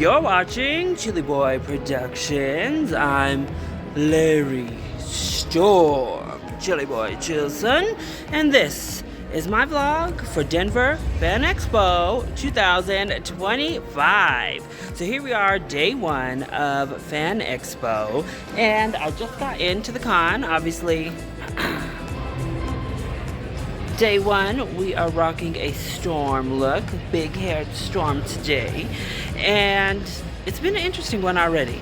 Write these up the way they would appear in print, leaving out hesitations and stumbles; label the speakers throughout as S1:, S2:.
S1: You're watching ChillyBoy Productions. I'm Larry Storm, ChillyBoy Chilson, and this is my vlog for Denver Fan Expo 2025. So here we are, day one of Fan Expo, and I just got into the con, obviously. Day one, we are rocking a storm look, big-haired storm today, and it's been an interesting one already.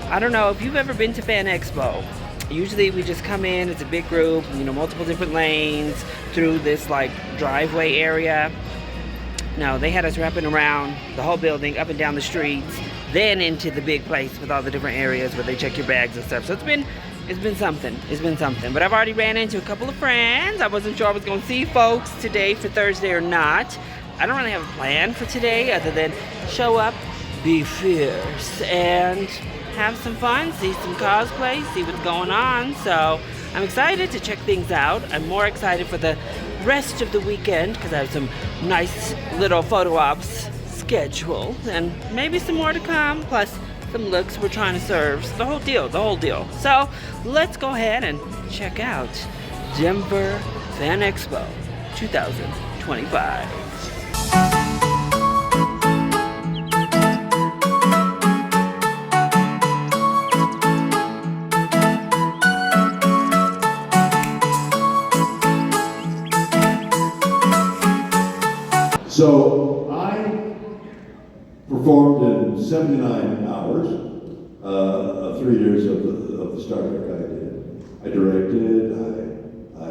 S1: I don't know if you've ever been to Fan Expo. Usually we just come in, it's a big group, you know, multiple different lanes through this like driveway area. No, they had us wrapping around the whole building, up and down the streets, then into the big place with all the different areas where they check your bags and stuff. So it's been something. But I've already ran into a couple of friends. I wasn't sure I was going to see folks today for Thursday or not. I don't really have a plan for today other than show up, be fierce, and have some fun, see some cosplay, see what's going on. So I'm excited to check things out. I'm more excited for the rest of the weekend because I have some nice little photo ops scheduled and maybe some more to come, plus some looks we're trying to serve. So the whole deal. So let's go ahead and check out Denver Fan Expo 2025.
S2: So I performed in 79 hours, 3 years of the Star Trek I did. I directed, I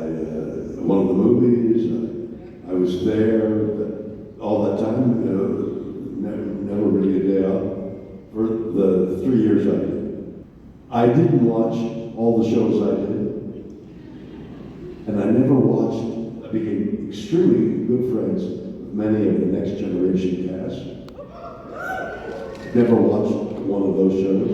S2: one of the movies, I was there all that time, never really a day off for the 3 years I did. I didn't watch all the shows I did, and I never watched, I became extremely good friends with many of the Next Generation cast. Never watched one of those shows.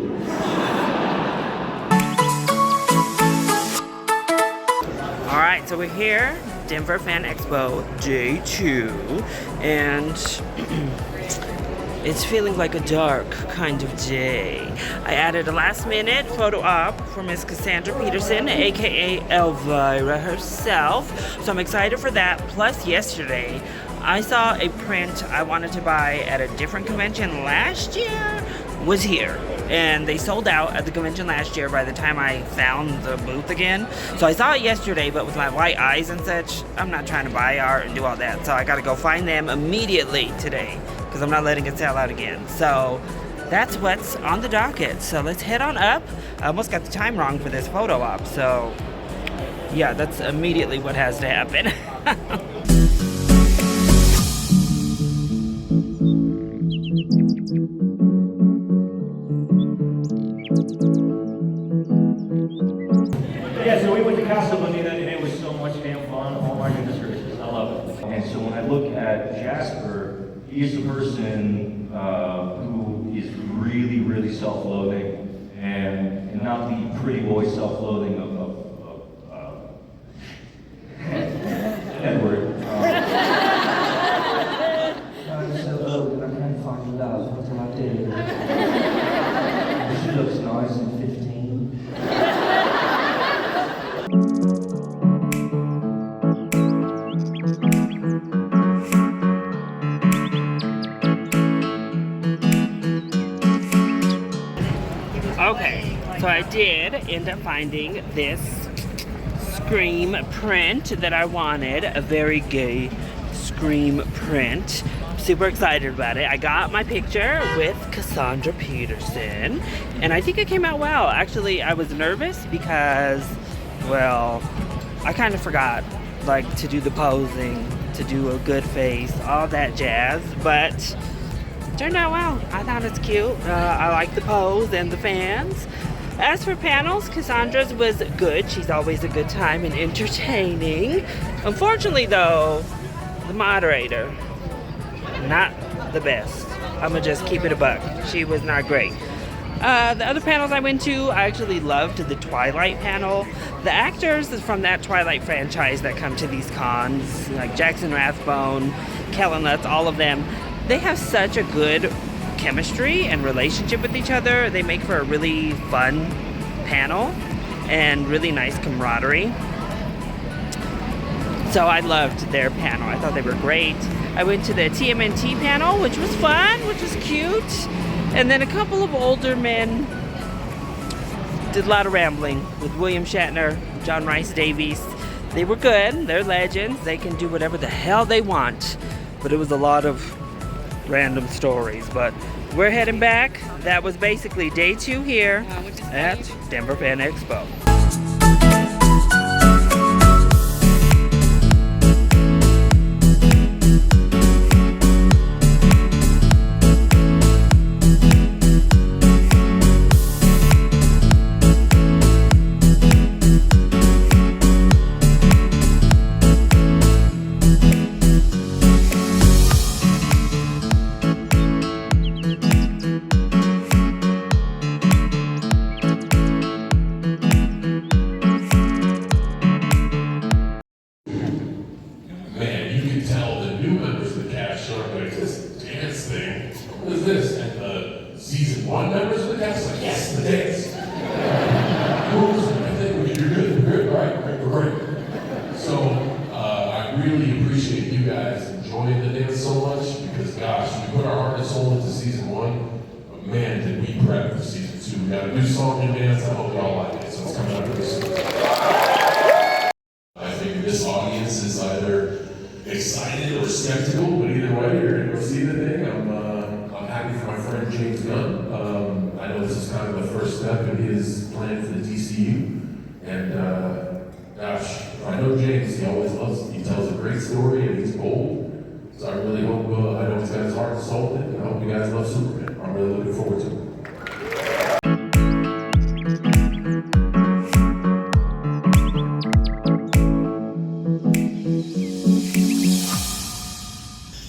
S1: All right, so we're here, Denver Fan Expo Day 2, and it's feeling like a dark kind of day. I added a last-minute photo op for Miss Cassandra Peterson, aka Elvira herself, so I'm excited for that. Plus, yesterday, I saw a print I wanted to buy at a different convention last year was here, and they sold out at the convention last year by the time I found the booth again. So I saw it yesterday, but with my white eyes and such, I'm not trying to buy art and do all that. So I gotta go find them immediately today because I'm not letting it sell out again. So that's what's on the docket. So let's head on up. I almost got the time wrong for this photo op. So yeah, that's immediately what has to happen.
S3: Yeah, so we went to Casa Bonita and it was so much damn fun. Oh my goodness gracious, I love it. And so when I look at Jasper, he's the person who is really, really self-loathing and not the pretty boy self-loathing of Edward.
S4: I'm so old and I can't find love. What do I do? She looks nice and 15.
S1: Okay, so I did end up finding this Scream print that I wanted, a very gay Scream print. Super excited about it. I got my picture with Cassandra Peterson, and I think it came out well. Actually, I was nervous because, well, I kind of forgot, like, to do the posing, to do a good face, all that jazz, but it turned out well. I thought it's cute. I like the pose and the fans. As for panels, Cassandra's was good. She's always a good time and entertaining. Unfortunately, though, the moderator, not the best. I'm gonna just keep it a buck. She was not great. The other panels I went to, I actually loved the Twilight panel. The actors from that Twilight franchise that come to these cons, like Jackson Rathbone, Kellen Lutz, all of them, they have such a good chemistry and relationship with each other. They make for a really fun panel and really nice camaraderie. So I loved their panel. I thought they were great. I went to the TMNT panel, which was fun, which was cute. And then a couple of older men did a lot of rambling with William Shatner, John Rhys Davies. They were good. They're legends. They can do whatever the hell they want. But it was a lot of random stories. But we're heading back. That was basically day 2 here at Denver Fan Expo.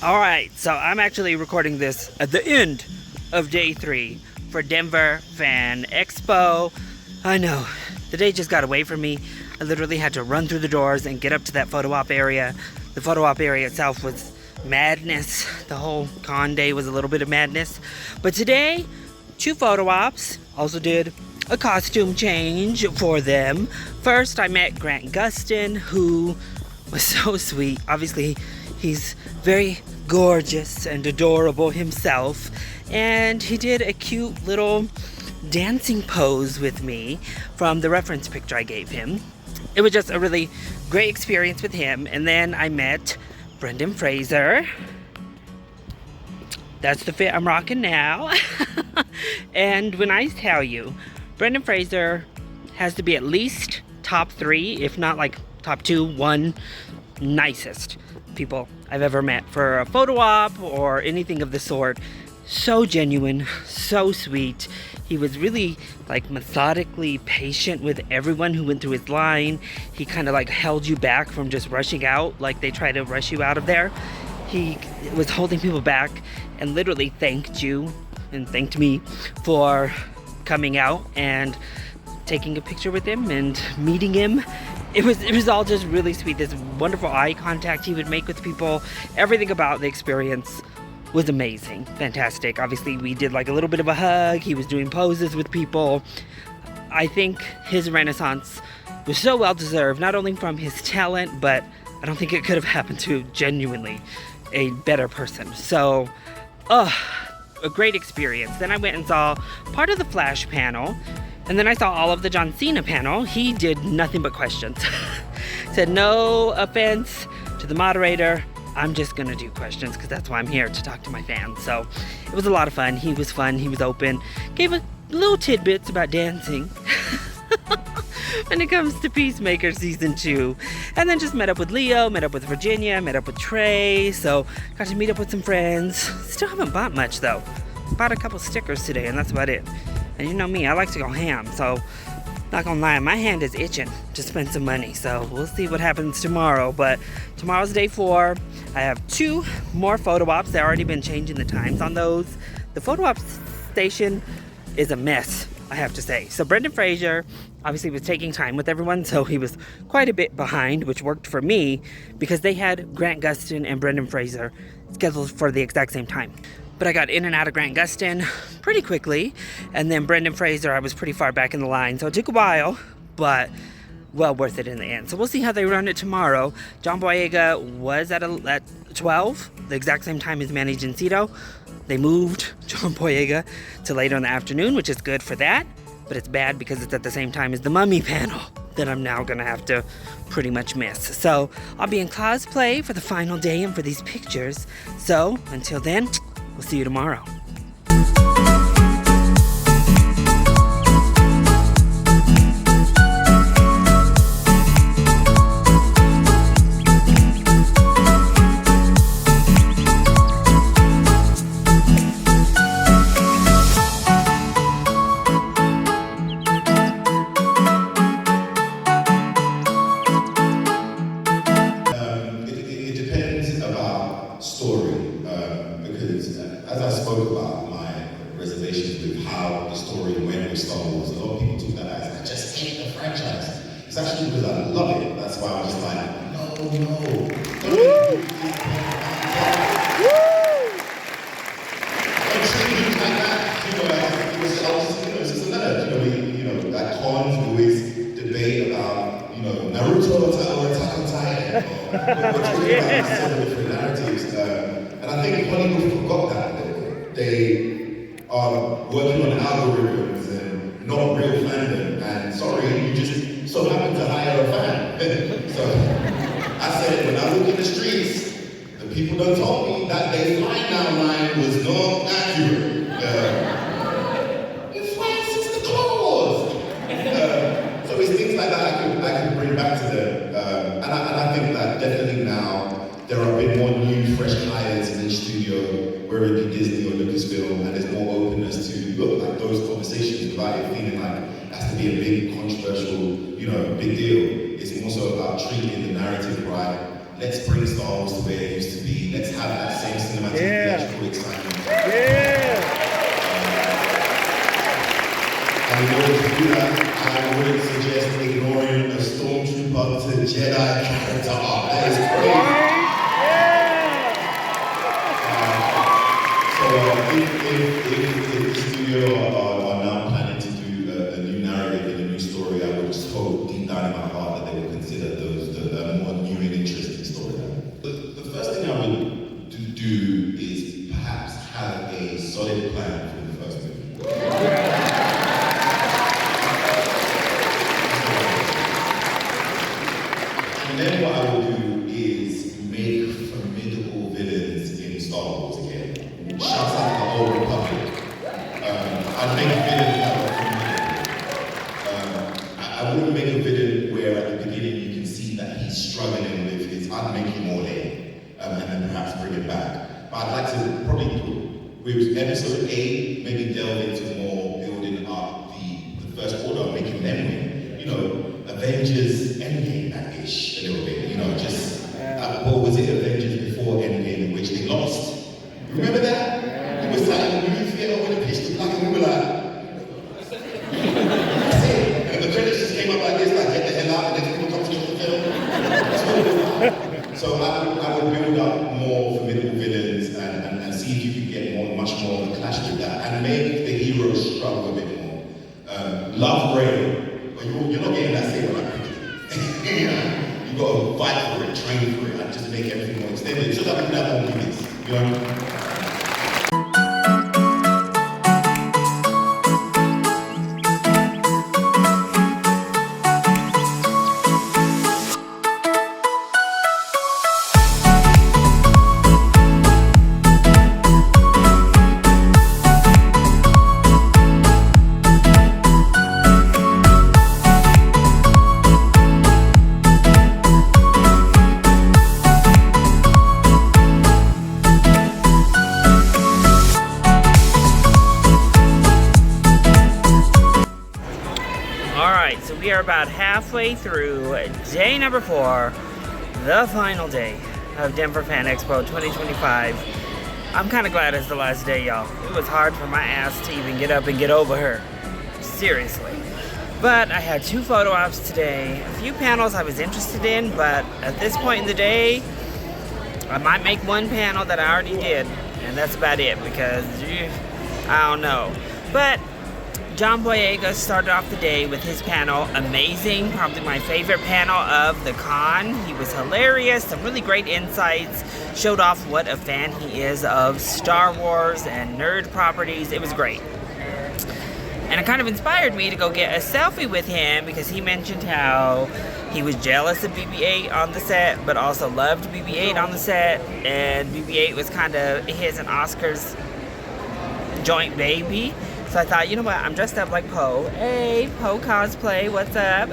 S1: Alright, so I'm actually recording this at the end of day 3 for Denver Fan Expo. I know, the day just got away from me. I literally had to run through the doors and get up to that photo op area. The photo op area itself was madness. The whole con day was a little bit of madness. But today, 2 photo ops. Also did a costume change for them. First, I met Gustin, who was so sweet. Obviously, he's very gorgeous and adorable himself, and he did a cute little dancing pose with me from the reference picture I gave him. It was just a really great experience with him. And then I met Brendan Fraser. That's the fit I'm rocking now. And when I tell you, Brendan Fraser has to be at least top 3, if not like top 2, 1 nicest people I've ever met for a photo op or anything of the sort. So genuine, so sweet. He was really like methodically patient with everyone who went through his line. He kind of like held you back from just rushing out like they try to rush you out of there. He was holding people back and literally thanked you and thanked me for coming out and taking a picture with him and meeting him. It was all just really sweet. This wonderful eye contact he would make with people. Everything about the experience was amazing, fantastic. Obviously, we did like a little bit of a hug. He was doing poses with people. I think his renaissance was so well deserved, not only from his talent, but I don't think it could have happened to genuinely a better person. So, a great experience. Then I went and saw part of the Flash panel. And then I saw all of the John Cena panel. He did nothing but questions. Said no offense to the moderator. I'm just gonna do questions because that's why I'm here, to talk to my fans. So it was a lot of fun. He was fun. He was open. Gave a little tidbits about dancing when it comes to Peacemaker Season 2. And then just met up with Leo, met up with Virginia, met up with Trey. So got to meet up with some friends. Still haven't bought much though. Bought a couple stickers today and that's about it. And you know me, I like to go ham, so not gonna lie, my hand is itching to spend some money. So we'll see what happens tomorrow. But tomorrow's day 4. I have 2 more photo ops. They've already been changing the times on those. The photo op station is a mess, I have to say. So Brendan Fraser obviously was taking time with everyone, so he was quite a bit behind, which worked for me because they had Gustin and Brendan Fraser scheduled for the exact same time. but I got in and out of Grand Gustin pretty quickly. And then Brendan Fraser, I was pretty far back in the line, so it took a while, but well worth it in the end. So we'll see how they run it tomorrow. John Boyega was at 12, the exact same time as Manny Jacinto. They moved John Boyega to later in the afternoon, which is good for that, but it's bad because it's at the same time as the Mummy panel that I'm now gonna have to pretty much miss. So I'll be in cosplay for the final day and for these pictures. So until then, we'll see you tomorrow.
S5: It's actually because I love it. That's why I'm just like, no. It's just a letter. That cons always debate about, Naruto or Attack on Titan, or what's really about several different narratives. And I think Hollywood forgot that. They are working on algorithms and not real fandom. And sorry, you just so happen to hire a fan. So I said, when I look in the streets, the people that told me that they fly now line was not accurate. It flies since the claws. So it's things like that I could bring back to them. And I think that definitely now there are a bit more new, fresh hires in each studio, whether it be Disney or Lucasfilm, and there's more openness to look like those conversations without it feeling like it has to be a big, controversial, big deal. It's more so about treating the narrative right. Let's bring Star Wars to where it used to be. Let's have that same cinematic theatrical excitement. And in order to do that, I would suggest ignoring a Stormtrooper to Jedi character arc. That is crazy. If the studio are now planning to do a new narrative and a new story, I would just hope deep down in my heart that they will consider the more new and interesting storyline. The first thing I would do is perhaps have a solid plan for the first movie. And then what I will do is make formidable villains in Star Wars again. Shouts out to the old Republic. I'd make a villain that was formidable. I wouldn't make a villain where at the beginning you can see that he's struggling with his, I'd make him more lame, and then perhaps bring it back. But I'd like to probably, with episode 8, maybe delve into more building up the First Order, making them win. Avengers Endgame that-ish a little bit, just, what was it, Avengers before Endgame, in which they lost? Remember that? It was like in the movie theater when they pitched the black and we were like, that's it. And the credits just came up like this, like get the hell out and then people come to the film. That's what it was like. So I would build up more formidable villains and see if you could get much more of a clash with that and make the heroes struggle a bit more. Love Ray, but you're not getting that same like you got to fight for it, train for it, and just make everything more extended. Just like we can have more movies,
S1: We are about halfway through day number 4, the final day of Denver Fan Expo 2025. I'm kind of glad it's the last day, y'all. It was hard for my ass to even get up and get over her. Seriously. But I had 2 photo ops today, a few panels I was interested in, but at this point in the day, I might make one panel that I already did And that's about it because I don't know. But John Boyega started off the day with his panel, amazing, probably my favorite panel of the con. He was hilarious, some really great insights, showed off what a fan he is of Star Wars and nerd properties. It was great. And it kind of inspired me to go get a selfie with him because he mentioned how he was jealous of BB-8 on the set, but also loved BB-8 on the set. And BB-8 was kind of his and Oscar's joint baby. So I thought, you know what, I'm dressed up like Poe. Hey, Poe cosplay, what's up?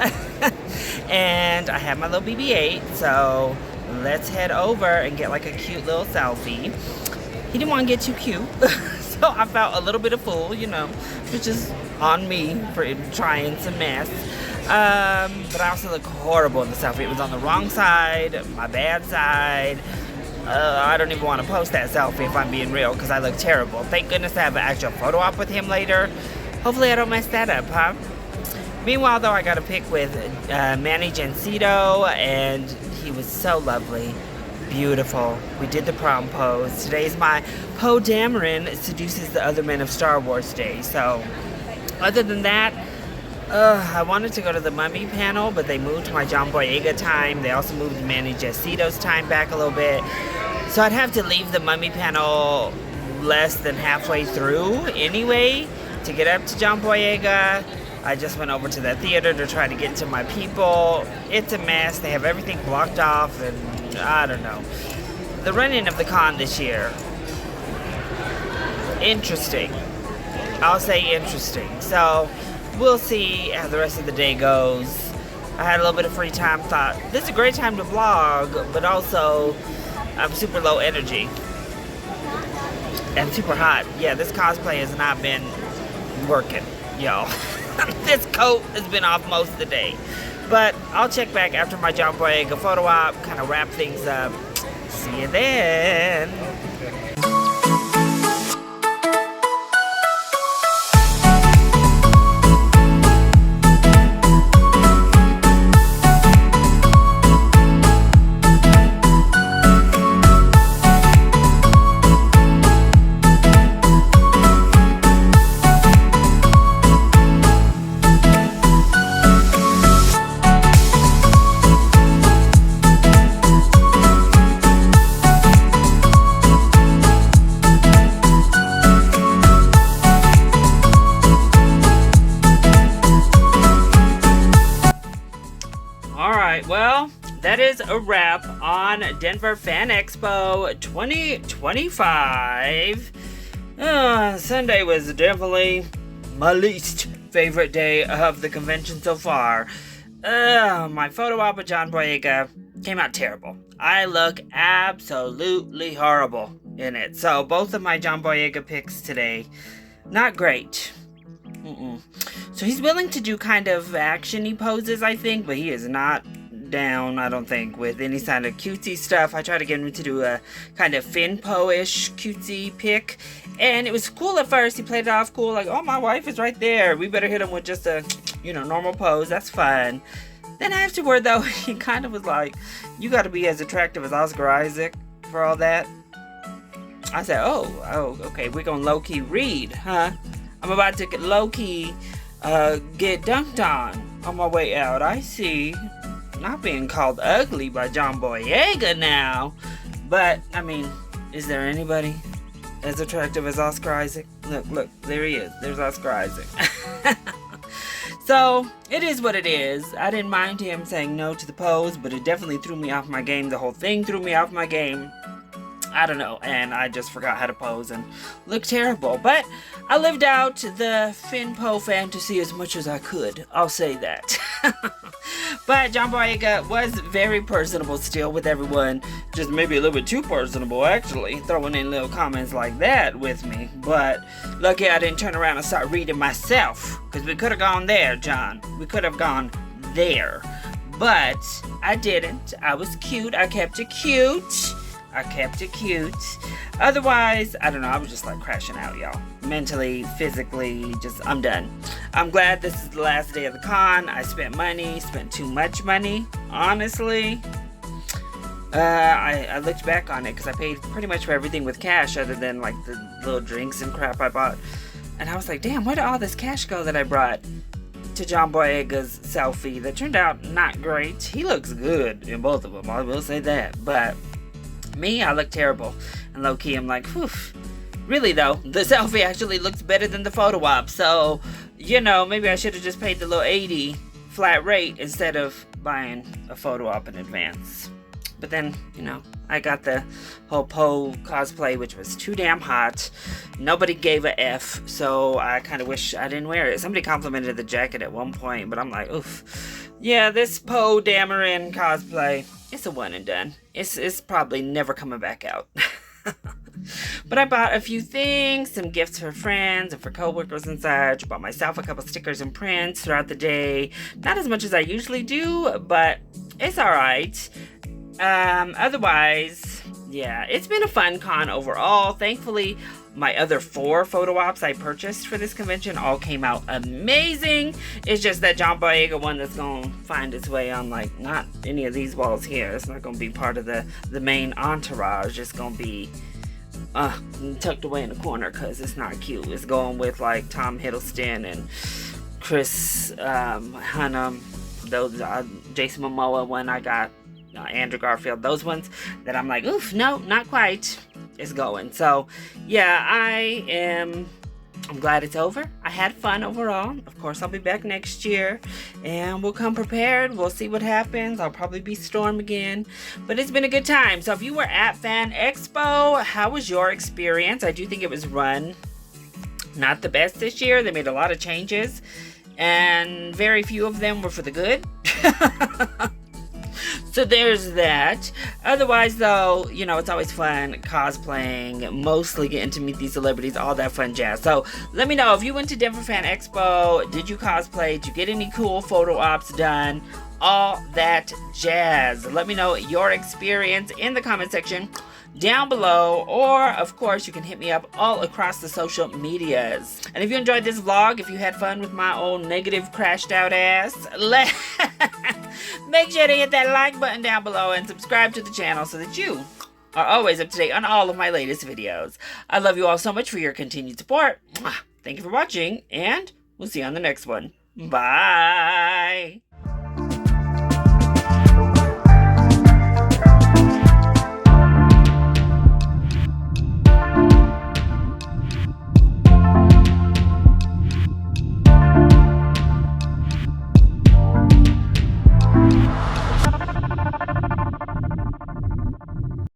S1: And I have my little BB-8, so let's head over and get like a cute little selfie. He didn't want to get too cute, so I felt a little bit of fool, you know, which is on me for trying some mess. But I also look horrible in the selfie. It was on the wrong side, my bad side. I don't even want to post that selfie if I'm being real because I look terrible. Thank goodness I have an actual photo op with him later. Hopefully I don't mess that up, huh? Meanwhile, though, I got a pic with Manny Jacinto, and he was so lovely. Beautiful. We did the prom pose. Today's my Poe Dameron seduces the other men of Star Wars day. So, other than that, I wanted to go to the Mummy panel, but they moved my John Boyega time. They also moved Manny Jacinto's time back a little bit. So I'd have to leave the Mummy panel less than halfway through anyway to get up to John Boyega. I just went over to the theater to try to get to my people. It's a mess. They have everything blocked off, and I don't know. The running of the con this year, interesting. I'll say interesting. So we'll see how the rest of the day goes. I had a little bit of free time, thought this is a great time to vlog, but also I'm super low energy and super hot. Yeah, this cosplay has not been working, y'all. This coat has been off most of the day. But I'll check back after my John Boyega photo op, kind of wrap things up. See you then. Well, that is a wrap on Denver Fan Expo 2025. Sunday was definitely my least favorite day of the convention so far. My photo op with John Boyega came out terrible. I look absolutely horrible in it. So both of my John Boyega pics today, not great. So he's willing to do kind of action-y poses, I think, but he is not down, I don't think, with any kind of cutesy stuff. I tried to get him to do a kind of Finpo-ish cutesy pic, and it was cool at first. He played it off cool, like, oh, my wife is right there. We better hit him with just a, normal pose. That's fun. Then afterward, though, he kind of was like, you got to be as attractive as Oscar Isaac for all that. I said, oh, okay, we're going to low-key read, huh? I'm about to get low-key get dunked on my way out. I see. Not being called ugly by John Boyega now. But, I mean, is there anybody as attractive as Oscar Isaac? Look, there he is. There's Oscar Isaac. So, it is what it is. I didn't mind him saying no to the pose, but it definitely threw me off my game. The whole thing threw me off my game. I don't know, and I just forgot how to pose and look terrible. But I lived out the Finpo fantasy as much as I could. I'll say that. But John Boyega was very personable still with everyone. Just maybe a little bit too personable, actually. Throwing in little comments like that with me. But lucky I didn't turn around and start reading myself. Because we could have gone there, John. We could have gone there. But I didn't. I was cute. I kept it cute. Otherwise, I don't know, I was just like crashing out, y'all. Mentally, physically, I'm done. I'm glad this is the last day of the con. I spent too much money, honestly. I looked back on it because I paid pretty much for everything with cash other than like the little drinks and crap I bought. And I was like, damn, where did all this cash go that I brought to John Boyega's selfie that turned out not great? He looks good in both of them, I will say that. But me, I look terrible. And low-key, I'm like, whew. Really though, the selfie actually looks better than the photo op. So, you know, maybe I should have just paid the little 80 flat rate instead of buying a photo op in advance. But then, you know, I got the whole Poe cosplay, which was too damn hot. Nobody gave a F, so I kind of wish I didn't wear it. Somebody complimented the jacket at one point, but I'm like, oof. Yeah, this Poe Dameron cosplay, it's a one and done. It's probably never coming back out. But I bought a few things, some gifts for friends and for coworkers and such. Bought myself a couple stickers and prints throughout the day. Not as much as I usually do, but it's alright. Otherwise, yeah, it's been a fun con overall. Thankfully, my other 4 photo ops I purchased for this convention all came out amazing. It's just that John Boyega one that's going to find its way on, like, not any of these walls here. It's not going to be part of the main entourage. It's going to be tucked away in the corner because it's not cute. It's going with, like, Tom Hiddleston and Chris Hunnam. Those Jason Momoa one I got. Andrew Garfield, those ones that I'm like, oof, no, not quite, is going. So yeah, I'm glad it's over. I had fun overall. Of course, I'll be back next year and we'll come prepared. We'll see what happens. I'll probably be Storm again, but it's been a good time. So if you were at Fan Expo, how was your experience? I do think it was run not the best this year. They made a lot of changes and very few of them were for the good. So there's that. Otherwise, though, you know, it's always fun cosplaying, mostly getting to meet these celebrities, all that fun jazz. So let me know if you went to Denver Fan Expo. Did you cosplay? Did you get any cool photo ops done? All that jazz. Let me know your experience in the comment section down below, or of course you can hit me up all across the social medias. And if you enjoyed this vlog, if you had fun with my old negative crashed out ass, make sure to hit that like button down below and subscribe to the channel so that you are always up to date on all of my latest videos. I love you all so much for your continued support. Thank you for watching, and we'll see you on the next one. Bye.